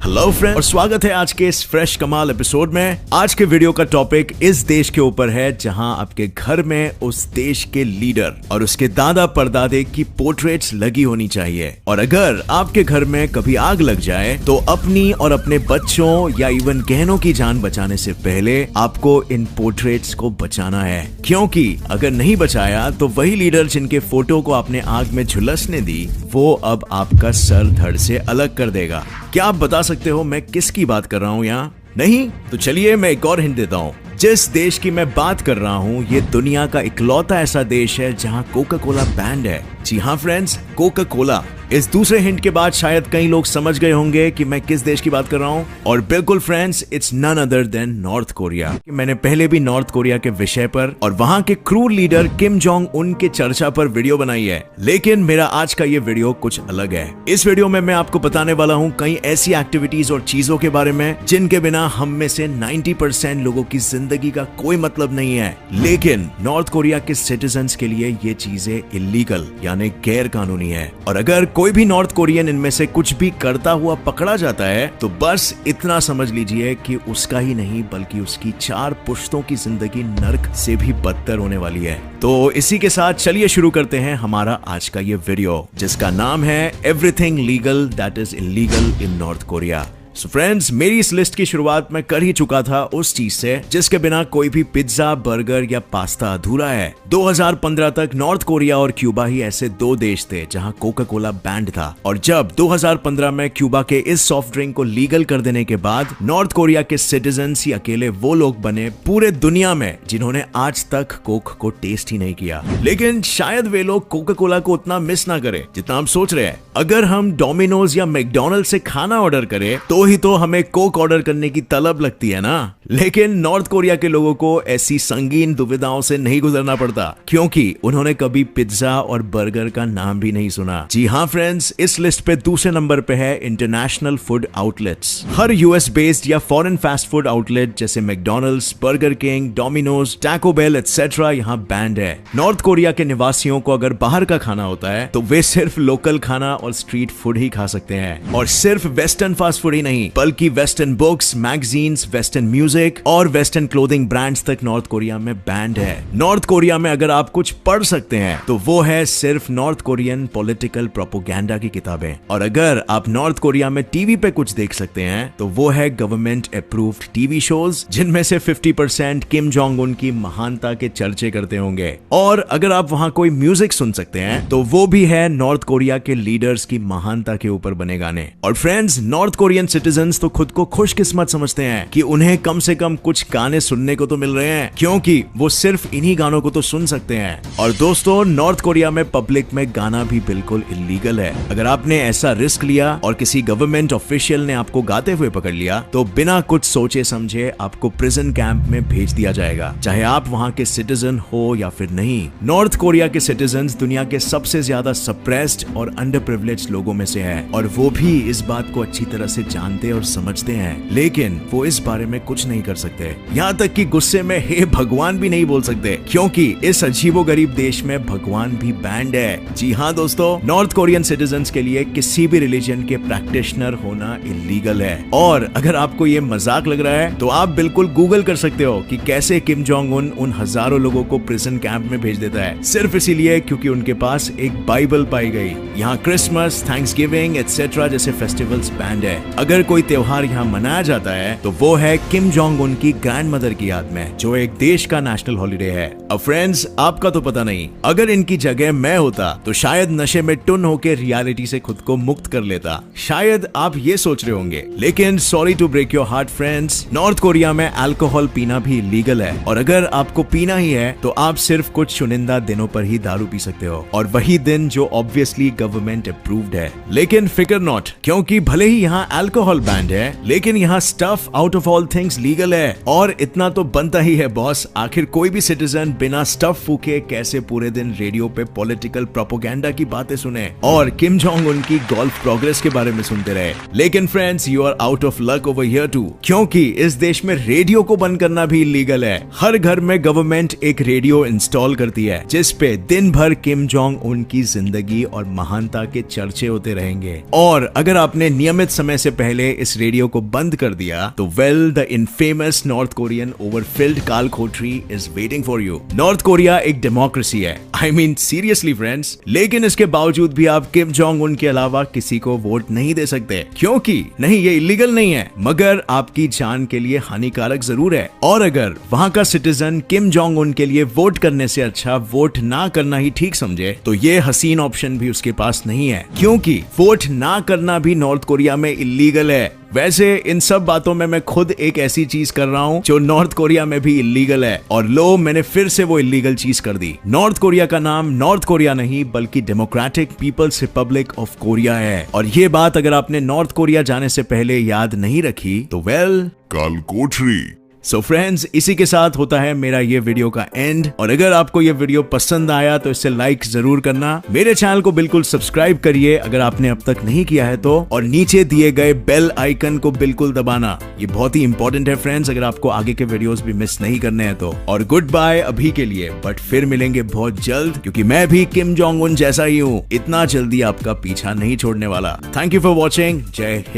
Hello friend और स्वागत है आज के इस फ्रेश कमाल एपिसोड में। आज के वीडियो का टॉपिक इस देश के ऊपर है जहां आपके घर में उस देश के लीडर और उसके दादा परदादे की पोर्ट्रेट्स लगी होनी चाहिए। और अगर आपके घर में कभी आग लग जाए तो अपनी और अपने बच्चों या इवन गहनों की जान बचाने से पहले आपको इन पोर्ट्रेट्स को बचाना है, क्योंकि अगर नहीं बचाया तो वही लीडर जिनके फोटो को आपने आग में झुलसने दी वो अब आपका सर धड़ से अलग कर देगा। क्या आप बता सकते हो मैं किसकी बात कर रहा हूँ यहाँ? नहीं? तो चलिए मैं एक और हिंट देता हूँ। जिस देश की मैं बात कर रहा हूँ ये दुनिया का इकलौता ऐसा देश है जहाँ कोका कोला बैंड है। जी हाँ फ्रेंड्स, कोका कोला। इस दूसरे हिंट के बाद शायद कई लोग समझ गए होंगे कि मैं किस देश की बात कर रहा हूँ। और बिल्कुल friends, it's none other than North Korea. मैंने पहले भी नॉर्थ कोरिया के विषय पर और वहाँ के क्रूर लीडर किम जोंग उन के चर्चा पर वीडियो बनाई है, लेकिन मेरा आज का ये वीडियो कुछ अलग है। इस वीडियो में मैं आपको बताने वाला हूँ कई ऐसी एक्टिविटीज और चीजों के बारे में जिनके बिना हम में से 90% लोगों की जिंदगी का कोई मतलब नहीं है, लेकिन नॉर्थ कोरिया के सिटीजन्स के लिए ये चीजें इलीगल यानी गैर कानूनी है। और अगर कोई भी नॉर्थ कोरियन इनमें से कुछ भी करता हुआ पकड़ा जाता है तो बस इतना समझ लीजिए कि उसका ही नहीं बल्कि उसकी 4 पुश्तों की जिंदगी नर्क से भी बदतर होने वाली है। तो इसी के साथ चलिए शुरू करते हैं हमारा आज का ये वीडियो, जिसका नाम है everything legal that is illegal in north Korea. So friends, मेरी इस लिस्ट की शुरुआत मैं कर ही चुका था उस चीज से जिसके बिना कोई भी पिज्जा, बर्गर या पास्ता अधूरा है। 2015 तक नॉर्थ कोरिया और क्यूबा ही ऐसे 2 देश थे जहां कोका कोला बैंड था। और जब 2015 में क्यूबा के इस सॉफ्ट ड्रिंक को लीगल कर देने के बाद नॉर्थ कोरिया के सिटीजन्स ही अकेले वो लोग बने पूरे दुनिया में जिन्होंने आज तक कोक को टेस्ट ही नहीं किया। लेकिन शायद वे लोग कोका कोला को उतना मिस ना करें जितना हम सोच रहे हैं। अगर हम डोमिनोज या मैकडॉनल्ड से खाना ऑर्डर करें तो हमें कोक ऑर्डर करने की तलब लगती है ना। लेकिन नॉर्थ कोरिया के लोगों को ऐसी संगीन दुविधाओं से नहीं गुजरना पड़ता, क्योंकि उन्होंने कभी पिज्जा और बर्गर का नाम भी नहीं सुना। जी हाँ फ्रेंड्स, इस लिस्ट पे दूसरे नंबर पे है इंटरनेशनल फूड आउटलेट्स। हर यूएस बेस्ड या फॉरेन फास्ट फूड आउटलेट जैसे McDonald's, Burger King, Domino's, Taco Bell etcetera यहाँ बैंड है। नॉर्थ कोरिया के निवासियों को अगर बाहर का खाना होता है तो वे सिर्फ लोकल खाना और स्ट्रीट फूड ही खा सकते हैं। और सिर्फ वेस्टर्न फास्ट फूड ही नहीं बल्कि western books, magazines, western music और वेस्टर्न क्लोथिंग ब्रांड्स तक नॉर्थ कोरिया में बैंड है। नॉर्थ कोरिया में अगर आप कुछ पढ़ सकते हैं तो वो है सिर्फ नॉर्थ कोरियन पॉलिटिकल प्रोपोगेंडा की किताबें। और अगर आप नॉर्थ कोरिया में टीवी पे कुछ देख सकते हैं तो वो है गवर्नमेंट अप्रूव्ड टीवी शोज जिनमें से 50% किम जोंग उन की महानता के चर्चे करते होंगे। और अगर आप वहां कोई म्यूजिक सुन सकते हैं तो वो भी है नॉर्थ कोरिया के लीडर्स की महानता के ऊपर बने गाने। और फ्रेंड्स, नॉर्थ कोरियन सिटीजन तो खुद को खुशकिस्मत समझते हैं कि उन्हें कम से कम कुछ गाने सुनने को तो मिल रहे हैं, क्योंकि वो सिर्फ इन्हीं गानों को तो सुन सकते हैं। और दोस्तों, नॉर्थ कोरिया में पब्लिक में गाना भी बिल्कुल इलीगल है। अगर आपने ऐसा रिस्क लिया और किसी गवर्नमेंट ऑफिशियल ने आपको गाते हुए पकड़ लिया तो बिना कुछ सोचे समझे आपको प्रिजन कैंप में भेज दिया जाएगा, चाहे आप वहां के सिटीजन हो या फिर नहीं। नॉर्थ कोरिया के सिटीजन्स दुनिया के सबसे ज्यादा सप्रेस्ड और अंडर प्रिविलेज्ड लोगों में से है, और वो भी इस बात को अच्छी तरह से जानते और समझते हैं, लेकिन वो इस बारे में कुछ नहीं कर सकते। यहाँ तक कि गुस्से में हे भगवान भी नहीं बोल सकते, क्योंकि इस अजीबोगरीब देश में भगवान भी बैंड है। जी हाँ दोस्तों, नॉर्थ कोरियन सिटीजन्स के लिए किसी भी रिलीजन के प्रैक्टिशनर होना इलीगल है। और अगर आपको ये मजाक लग रहा है तो आप बिल्कुल गूगल कर सकते हो कि कैसे किम जोंग उन हजारों लोगों को प्रिजन कैंप में भेज देता है, सिर्फ इसीलिए क्योंकि उनके पास एक बाइबल पाई गई। यहाँ क्रिसमस, थैंक्सगिविंग एटसेट्रा जैसे फेस्टिवल्स बैंड है। अगर कोई त्योहार यहाँ मनाया जाता है तो वो है किम जोंग उन की ग्रैंड मदर की याद में, जो एक देश का नेशनल हॉलिडे है। अब फ्रेंड्स, आपका तो पता नहीं, अगर इनकी जगह मैं होता तो शायद नशे में टुन होकर रियलिटी से खुद को मुक्त कर लेता। शायद आप ये सोच रहे होंगे, लेकिन sorry to break your heart friends, North Korea में अल्कोहल पीना भी लीगल है। और अगर आपको पीना ही है तो आप सिर्फ कुछ चुनिंदा दिनों पर ही दारू पी सकते हो, और वही दिन जो ऑब्वियसली गवर्नमेंट अप्रूव्ड है। लेकिन फिकर नॉट, क्योंकि भले ही यहाँ अल्कोहल बैंड है लेकिन यहाँ stuff out of all things legal है। और इतना तो बनता ही है बॉस, आखिर कोई भी सिटीजन बिना स्टफ फूके कैसे पूरे दिन रेडियो पे पॉलिटिकल प्रोपोगेंडा की बातें सुने और किम जोंग उन की गोल्फ प्रोग्रेस के बारे में सुनते रहे। लेकिन friends, you are out of luck over here too, क्योंकि इस देश में रेडियो को बंद करना भी इलीगल है। हर घर में गवर्नमेंट एक रेडियो इंस्टॉल करती है जिस पे दिन भर किम जोंग उन की जिंदगी और महानता के चर्चे होते रहेंगे। और अगर आपने नियमित समय से पहले पहले इस रेडियो को बंद कर दिया तो well the infamous north Korean overfilled काल कोठरी is waiting for you. North Korea एक डेमोक्रेसी है, आई मीन सीरियसली फ्रेंड्स, लेकिन इसके बावजूद भी आप किम जोंग उन के अलावा किसी को वोट नहीं दे सकते, क्योंकि नहीं ये इलीगल नहीं है मगर आपकी जान के लिए हानिकारक जरूर है। और अगर वहां का सिटीजन किम जोंग उन के लिए वोट करने से अच्छा वोट ना करना ही ठीक समझे तो ये हसीन ऑप्शन भी उसके पास नहीं है, क्योंकि वोट ना करना भी नॉर्थ कोरिया में इलीगल है। वैसे इन सब बातों में मैं खुद एक ऐसी चीज कर रहा हूं जो नॉर्थ कोरिया में भी इलीगल है, और लो मैंने फिर से वो इलीगल चीज कर दी। नॉर्थ कोरिया का नाम नॉर्थ कोरिया नहीं बल्कि Democratic People's Republic of Korea है, और ये बात अगर आपने नॉर्थ कोरिया जाने से पहले याद नहीं रखी तो वेल काल कोठरी। सो फ्रेंड्स, इसी के साथ होता है मेरा ये वीडियो का एंड, और अगर आपको ये वीडियो पसंद आया तो इसे लाइक जरूर करना, मेरे चैनल को बिल्कुल सब्सक्राइब करिए अगर आपने अब तक नहीं किया है तो, और नीचे दिए गए बेल आइकन को बिल्कुल दबाना, ये बहुत ही इंपॉर्टेंट है फ्रेंड्स अगर आपको आगे के वीडियोस भी मिस नहीं करने हैं तो। और गुड बाय अभी के लिए, बट फिर मिलेंगे बहुत जल्द, क्योंकि मैं भी किम जोंग उन जैसा ही हूँ, इतना जल्दी आपका पीछा नहीं छोड़ने वाला। Thank you for watching. जय हिंद।